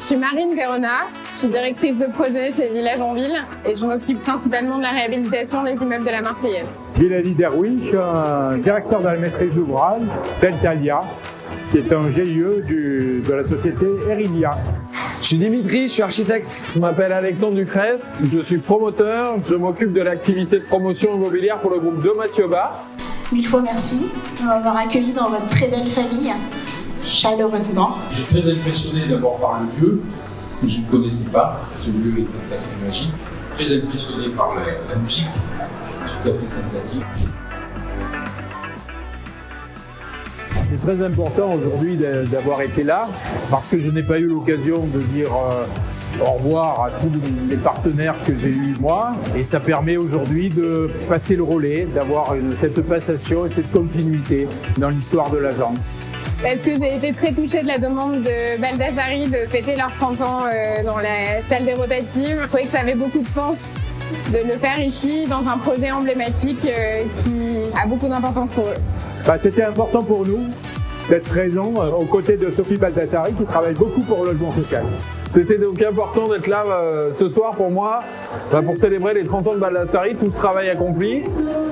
suis Marine Verona, je suis directrice de projet chez Village en Ville et je m'occupe principalement de la réhabilitation des immeubles de la Marseillaise. Villali Derouy, je suis un directeur de la maîtrise d'ouvrage d'Eltalia, qui est un GIE de la société Erilia. Je suis Dimitri, je suis architecte. Je m'appelle Alexandre Ducrest, je suis promoteur, je m'occupe de l'activité de promotion immobilière pour le groupe de Mathieu Bas. 1000 fois merci de m'avoir accueilli dans votre très belle famille, chaleureusement. Je suis très impressionné d'abord par le lieu, que je ne connaissais pas. Ce lieu est assez magique. Très impressionné par la musique, tout à fait sympathique. C'est très important aujourd'hui d'avoir été là parce que je n'ai pas eu l'occasion de dire au revoir à tous les partenaires que j'ai eus moi et ça permet aujourd'hui de passer le relais, d'avoir cette passation et cette continuité dans l'histoire de l'agence. Parce que j'ai été très touchée de la demande de Baldassari de fêter leurs 30 ans dans la salle des rotatives. Je trouvais que ça avait beaucoup de sens de le faire ici dans un projet emblématique qui a beaucoup d'importance pour eux. C'était important pour nous d'être présents aux côtés de Sophie Baldassari qui travaille beaucoup pour le logement social. C'était donc important d'être là ce soir pour moi, pour célébrer les 30 ans de Baldassari, tout ce travail accompli,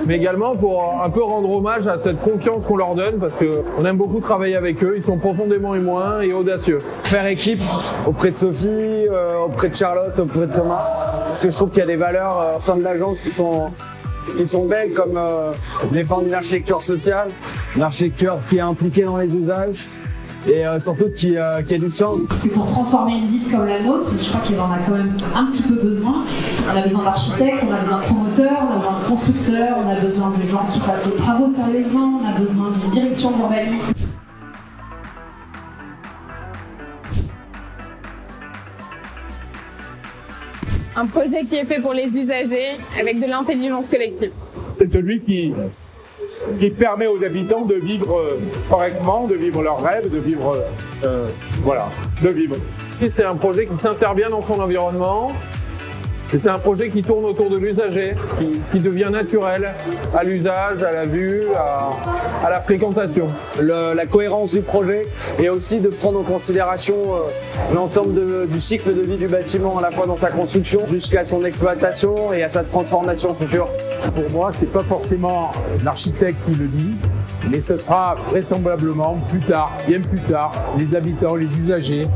mais également pour un peu rendre hommage à cette confiance qu'on leur donne parce qu'on aime beaucoup travailler avec eux, ils sont profondément humains et audacieux. Faire équipe auprès de Sophie, auprès de Charlotte, auprès de Thomas, parce que je trouve qu'il y a des valeurs au sein de l'agence qui sont belles, comme défendre une architecture sociale, une architecture qui est impliquée dans les usages et surtout qui a du sens. Parce que pour transformer une ville comme la nôtre, je crois qu'il en a quand même un petit peu besoin. On a besoin d'architectes, on a besoin de promoteurs, on a besoin de constructeurs, on a besoin de gens qui fassent les travaux sérieusement, on a besoin d'une direction d'urbanisme. Un projet qui est fait pour les usagers avec de l'intelligence collective. C'est celui qui permet aux habitants de vivre correctement, de vivre leurs rêves, de vivre, de vivre. C'est un projet qui s'insère bien dans son environnement. Et c'est un projet qui tourne autour de l'usager, qui devient naturel à l'usage, à la vue, à la fréquentation. La cohérence du projet et aussi de prendre en considération l'ensemble du cycle de vie du bâtiment, à la fois dans sa construction jusqu'à son exploitation et à sa transformation future. Pour moi, c'est pas forcément l'architecte qui le dit, mais ce sera vraisemblablement plus tard, bien plus tard, les habitants, les usagers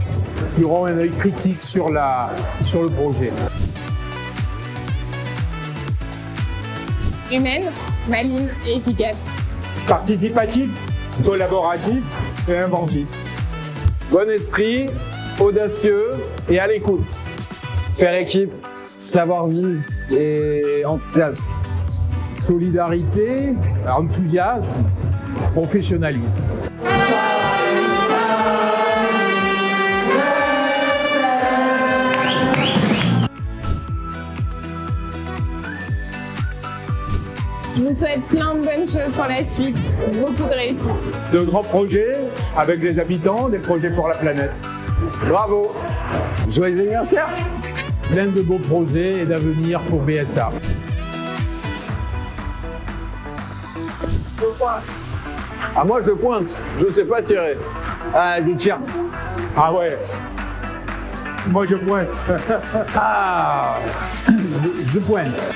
qui auront un œil critique sur le projet. Humaine, maligne et efficace. Participatif, collaboratif et inventif. Bon esprit, audacieux et à l'écoute. Faire équipe, savoir vivre et enthousiasme. Solidarité, enthousiasme, professionnalisme. Je vous souhaite plein de bonnes choses pour la suite, beaucoup de réussite. De grands projets avec les habitants, des projets pour la planète. Bravo! Joyeux anniversaire! Plein de beaux projets et d'avenir pour BSA. Je pointe. Ah moi je pointe, je sais pas tirer. Ah, du tir. Ah ouais. Moi je pointe. Ah, je pointe.